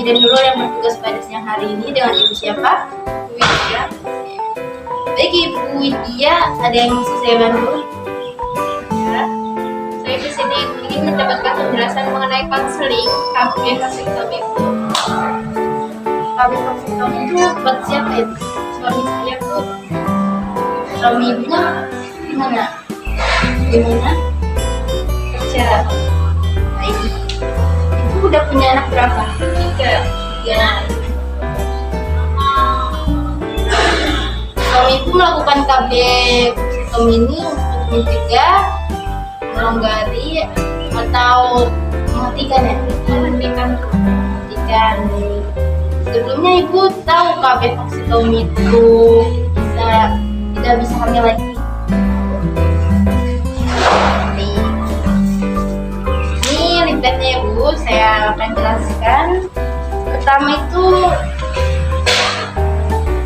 bidan dulu yang bertugas pada siang hari ini dengan Ibu siapa? Bu Widya. Baik Ibu Widya, ada yang bisa saya bantu? Ya. Saya di sini ingin mendapatkan penjelasan mengenai konseling KB vasektomi. KB vasektomi itu buat siapa ya? Suami saya Bu. Suami ibunya gimana? Gimana? Kerja. Baik. Ibu udah punya anak berapa? 3. Ya. Suami ibu melakukan KB vasektomi ini untuk mencegah, melonggari, atau menghentikan ya? Menghentikan. Sebelumnya ibu tahu KB vasektomi itu tidak bisa hamil lagi. Ini libatnya ibu, saya akan jelaskan. Pertama itu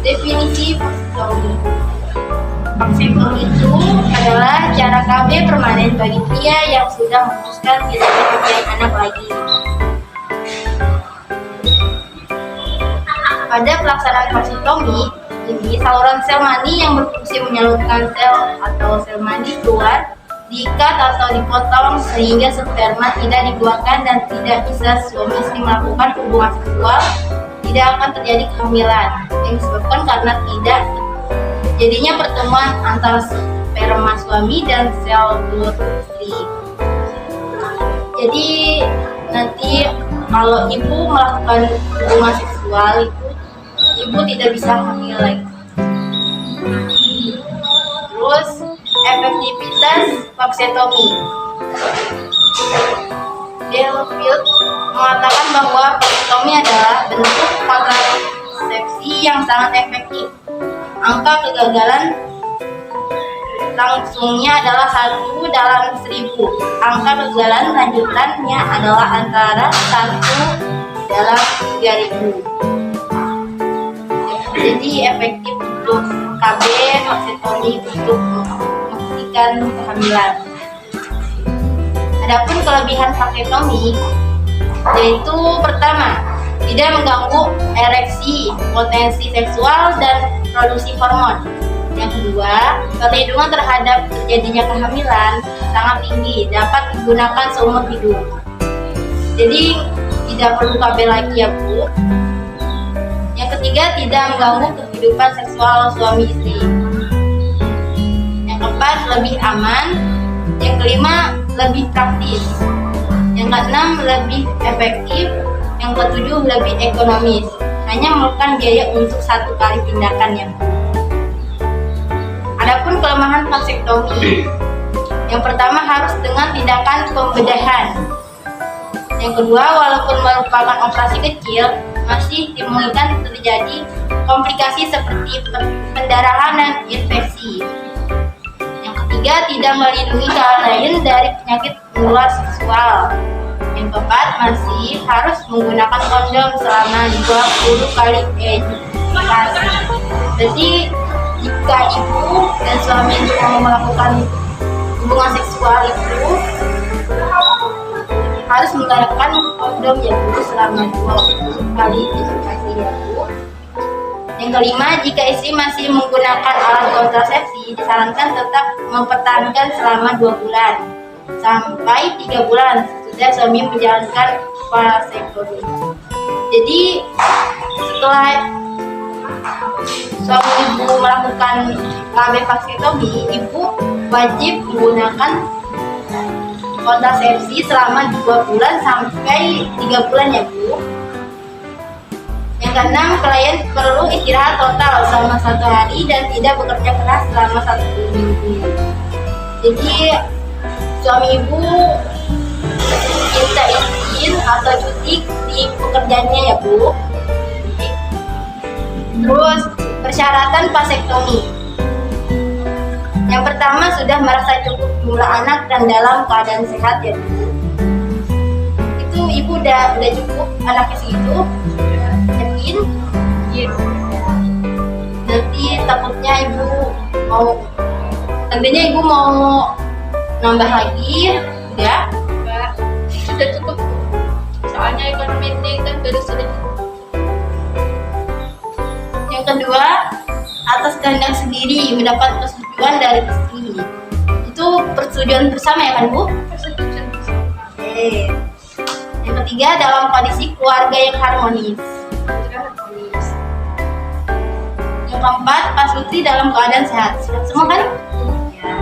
definisi vasektomi. Vasektomi itu adalah cara KB permanen bagi pria yang sudah memutuskan tidak mempunyai anak lagi. Pada pelaksanaan vasektomi ini, saluran sel mani yang berfungsi menyalurkan sel atau sel mani keluar diikat atau dipotong sehingga sperma tidak dikeluarkan dan tidak bisa suami istri melakukan hubungan seksual. Tidak akan terjadi kehamilan yang disebabkan karena tidak jadinya pertemuan antara sperma suami dan sel telur istri. Jadi nanti kalau ibu melakukan hubungan seksual itu ibu tidak bisa hamil lagi. Terus efektivitas vasektomi. Delafield mengatakan bahwa vasektomi adalah bentuk kontrasepsi yang sangat efektif. Angka kegagalan langsungnya adalah 1 dalam 1000. Angka kegagalan lanjutannya adalah antara 1 dalam 3000. Jadi efektif untuk KB vasektomi untuk memastikan kehamilan. Adapun kelebihan vasektomi yaitu pertama, tidak mengganggu ereksi, potensi seksual dan produksi hormon. Yang kedua, perlindungan terhadap terjadinya kehamilan sangat tinggi, dapat digunakan seumur hidup. Jadi tidak perlu KB lagi ya Bu. Yang ketiga, tidak mengganggu kehidupan seksual suami istri. Yang keempat, lebih aman. Yang kelima, lebih praktis. Yang keenam, lebih efektif. Yang ketujuh, lebih ekonomis. Hanya memerlukan biaya untuk 1 kali tindakan ya. Adapun kelemahan vasektomi, yang pertama harus dengan tindakan pembedahan. Yang kedua, walaupun merupakan operasi kecil, masih dimungkinkan terjadi komplikasi seperti pendarahan dan infeksi. Yang ketiga, tidak melindungi cara lain dari penyakit menular seksual. Yang keempat, masih harus menggunakan kondom selama 20 kali ejakulasi. Jadi jika ibu dan suami itu mau melakukan hubungan seksual itu harus menggunakan kondom ya Bu selama 20 kali ejakulasi ya Bu. Yang kelima, jika istri masih menggunakan alat kontrasepsi, disarankan tetap mempertahankan selama 2 bulan sampai 3 bulan sesudah suami menjalankan vasektomi. Jadi setelah suami ibu melakukan KB vasektomi, ibu wajib menggunakan kontrasepsi selama 2 bulan sampai 3 bulan ya Bu. Yang keenam, klien perlu istirahat total selama 1 hari dan tidak bekerja keras selama 1 minggu. Jadi suami ibu minta izin atau cuti di pekerjaannya ya Bu. Terus persyaratan vasektomi. Yang pertama, sudah merasa cukup jumlah anak dan dalam keadaan sehat ya Bu. Itu ibu udah cukup anaknya segitu? Yakin? Iya. Nanti takutnya ibu tadinya ibu mau nambah lagi, udah? Mbak, sudah cukup. Soalnya ekonomi ini kan sudah cukup. berkehendak sendiri mendapat persetujuan dari istri. Itu persetujuan bersama ya kan Bu? Persetujuan bersama. Oke. Yang ketiga, dalam kondisi keluarga yang harmonis. Harmonis. Yang keempat, Pasutri dalam keadaan sehat. Sehat semua kan? Ya.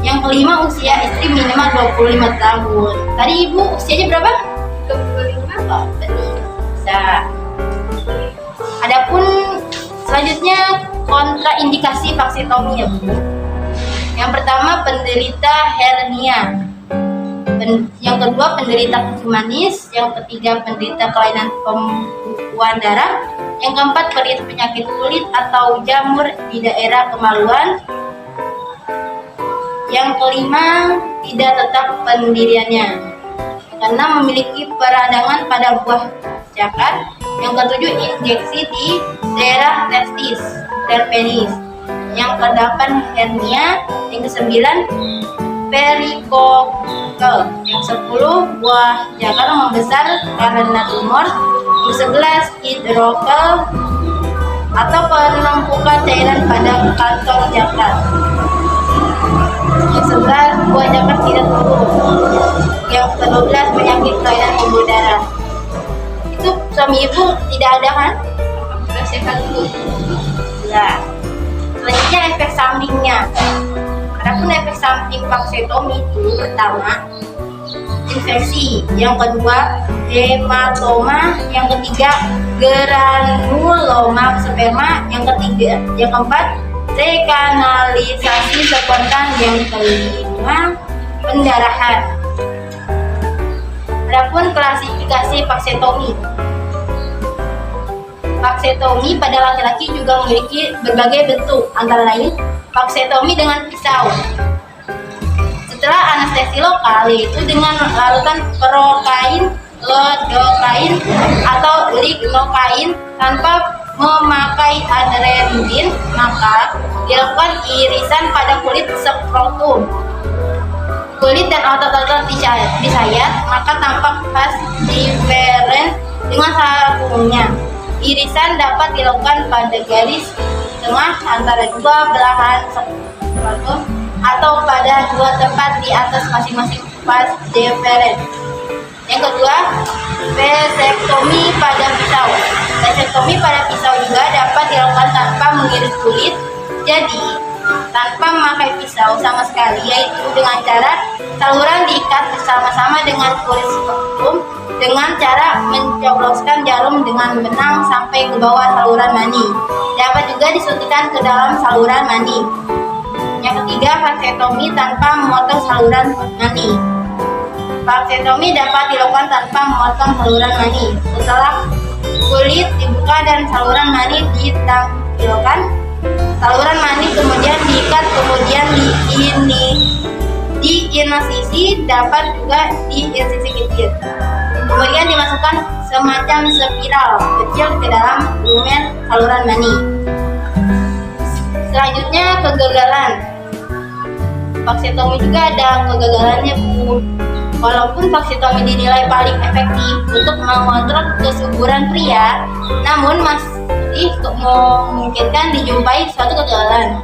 Yang kelima, usia istri minimal 25 tahun. Tadi Ibu usianya berapa? 25. Oh, betul. Bisa. Adapun selanjutnya kontraindikasi vaksintomi ya Bu. Yang pertama, penderita hernia. Yang kedua, penderita kencing manis. Yang ketiga, penderita kelainan pembekuan darah. Yang keempat, penderita penyakit kulit atau jamur di daerah kemaluan. Yang kelima, tidak tetap pendiriannya karena memiliki peradangan pada buah cakar. Yang ketujuh, injeksi di daerah testis dan penis. Yang kedelapan, hernia. Yang kesembilan, perikokel. Yang 10, buah jakar membesar karena tumor. Yang 11, hidrokel atau penumpukan cairan pada kantong jakar. Yang 11, buah jakar tidak tumbuh. Yang 12, penyakit kelainan pembuluh darah. Itu suami Ibu tidak ada kan? Sudah sehat Bu. Ya. Selanjutnya efek sampingnya. Adapun efek samping vaksintomi itu pertama, infeksi. Yang kedua, hematoma. Yang ketiga, granuloma sperma. Yang keempat, rekanalisasi spontan. Yang kelima, pendarahan. Adapun klasifikasi vaksintomi. Vaksintomi pada laki-laki juga memiliki berbagai bentuk, antara lain vaksintomi dengan pisau. Setelah anestesi lokal, yaitu dengan larutan prokain, lidokain atau lignokain tanpa memakai adrenalin, maka dilakukan irisan pada kulit skrotum. Kulit dan otot-otot disayat, maka tampak khas diferen dengan sarungnya. Irisan dapat dilakukan pada garis tengah antara dua belahan skrotum atau pada dua tempat di atas masing-masing vas deferens. Yang kedua, vasektomi pada pisau. Vasektomi pada pisau juga dapat dilakukan tanpa mengiris kulit, jadi tanpa memakai pisau sama sekali, yaitu dengan cara saluran diikat bersama-sama dengan kulit skrotum dengan cara mencobloskan jarum dengan benang sampai ke bawah saluran mani. Dapat juga disuntikkan ke dalam saluran mani. Yang ketiga, vasektomi tanpa memotong saluran mani. Vasektomi dapat dilakukan tanpa memotong saluran mani. Setelah kulit dibuka dan saluran mani ditampilkan, saluran mani kemudian diikat, kemudian diinsisi, dapat juga diinsisi kecil. Kemudian dimasukkan semacam spiral kecil ke dalam lumen saluran mani. Selanjutnya, kegagalan. Vaksintomi juga ada kegagalannya Bu. Walaupun vaksintomi dinilai paling efektif untuk mengontrol kesuburan pria, namun masih memungkinkan dijumpai suatu kegagalan.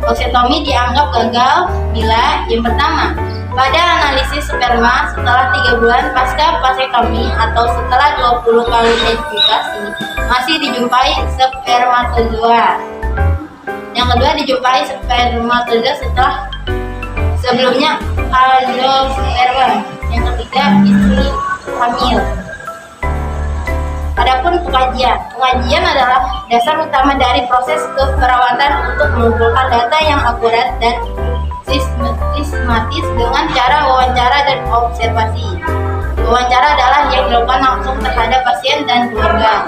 Vaksintomi dianggap gagal bila yang pertama, pada analisis sperma setelah 3 bulan pasca vaksintomi atau setelah 20 kali identifikasi masih dijumpai spermatozoa. Yang kedua, dijumpai spermatozoa setelah sebelumnya azoosperma. Yang ketiga, istri hamil. Adapun pengajian adalah dasar utama dari proses keperawatan untuk mengumpulkan data yang akurat dan sistematis dengan cara wawancara dan observasi. Wawancara adalah yang dilakukan langsung terhadap pasien dan keluarga.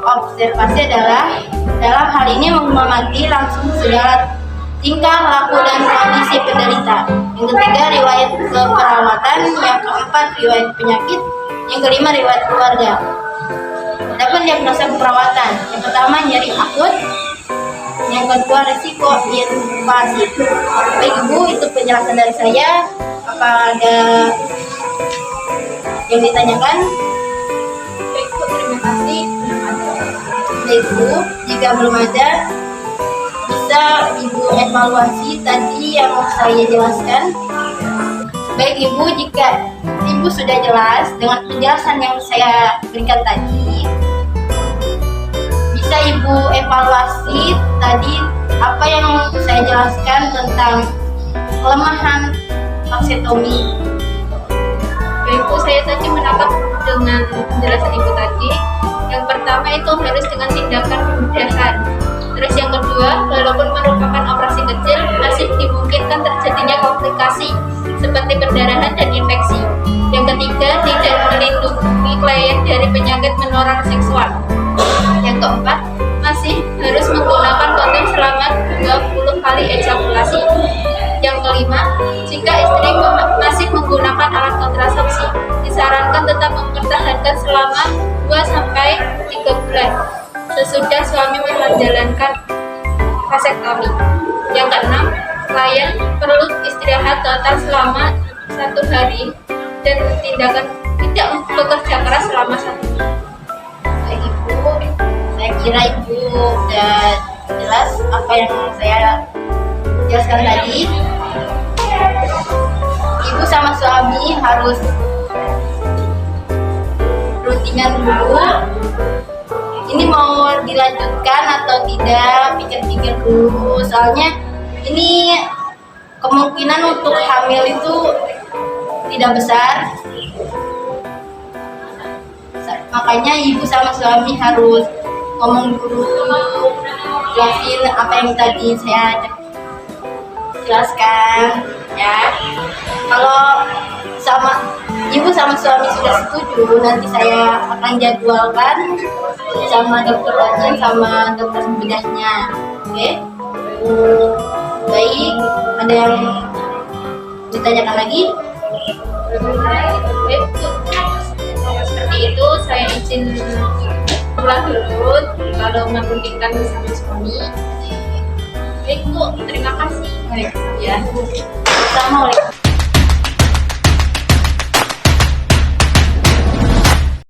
Observasi adalah dalam hal ini mengamati langsung segala tingkah laku dan kondisi penderita. Yang ketiga, riwayat keperawatan. Yang keempat, riwayat penyakit. Yang kelima, riwayat keluarga. Adapun diagnosa keperawatan, yang pertama nyeri akut, yang kedua risiko invasif. Baik Ibu, itu penjelasan dari saya. Apa ada yang ditanyakan? Baik Bu, terima kasih. Baik Bu, jika belum ada, Ibu evaluasi tadi yang saya jelaskan. Baik Ibu, jika Ibu sudah jelas dengan penjelasan yang saya berikan tadi, bisa Ibu evaluasi tadi apa yang saya jelaskan tentang kelemahan vaksektomi. Baik Bu, saya tadi menangkap dengan penjelasan Ibu tadi. Yang pertama itu harus dengan tindakan pemudahan. Terus yang kedua, walaupun merupakan operasi kecil, masih dimungkinkan terjadinya komplikasi seperti perdarahan dan infeksi. Yang ketiga, tidak melindungi klien dari penyakit menular seksual. Yang keempat, masih harus menggunakan kondom selama 20 kali ejakulasi. Yang kelima, jika istri masih menggunakan alat kontrasepsi, disarankan tetap mempertahankan selama 2-3 bulan sesudah suami menjalankan vasektomi. Yang keenam, klien perlu istirahat total selama 1 hari dan tindakan tidak bekerja keras selama 1 bulan. Baik Ibu, saya kira Ibu sudah jelas apa yang saya jelaskan tadi. Ibu sama suami harus rutinan dulu. Ini mau dilanjutkan atau tidak, pikir-pikir dulu. Soalnya ini kemungkinan untuk hamil itu tidak besar. Makanya Ibu sama suami harus ngomong dulu, jelasin apa yang tadi saya jelaskan ya. Kalau Ibu sama suami sudah setuju, nanti saya akan jadwalkan sama dokter Ojen sama dokter bedahnya. Oke? Baik, ada yang ditanyakan lagi? Seperti itu, saya izin pulang dulu kalau memungkinkan sama suami. Baik Bu, terima kasih. Baik, ya. Assalamualaikum.